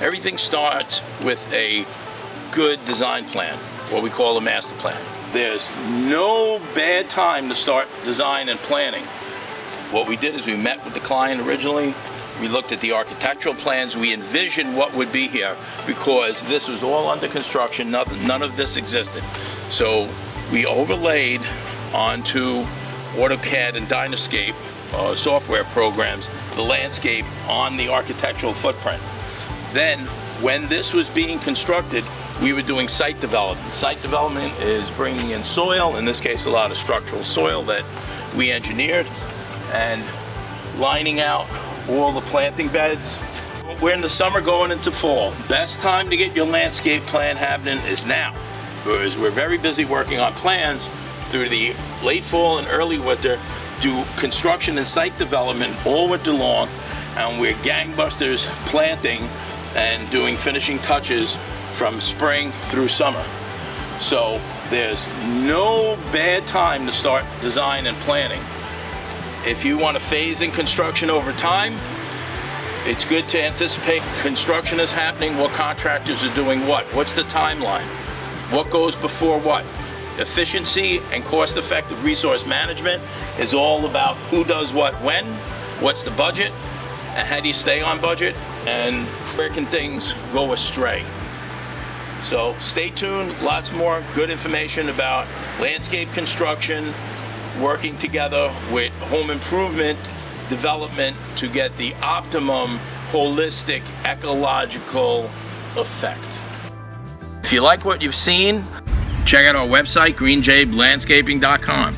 Everything starts with a good design plan, what we call a master plan. There's no bad time to start design and planning. What we did is we met with the client originally. We looked at the architectural plans. We envisioned what would be here because this was all under construction. None of this existed. So we overlaid onto AutoCAD and Dynoscape software programs the landscape on the architectural footprint. Then, when this was being constructed, we were doing site development. Site development is bringing in soil, in this case a lot of structural soil that we engineered, and lining out all the planting beds. We're in the summer going into fall. Best time to get your landscape plan happening is now, because we're very busy working on plans through the late fall and early winter, do construction and site development all winter long, and we're gangbusters planting and doing finishing touches from spring through summer. So there's no bad time to start design and planning. If you want to phase in construction over time, it's good to anticipate construction is happening, what contractors are doing what, what's the timeline, what goes before what. Efficiency and cost-effective resource management is all about who does what when, what's the budget, and how do you stay on budget, and where can things go astray. So stay tuned, lots more good information about landscape construction, working together with home improvement development to get the optimum holistic ecological effect. If you like what you've seen, check out our website, greenjadelandscaping.com.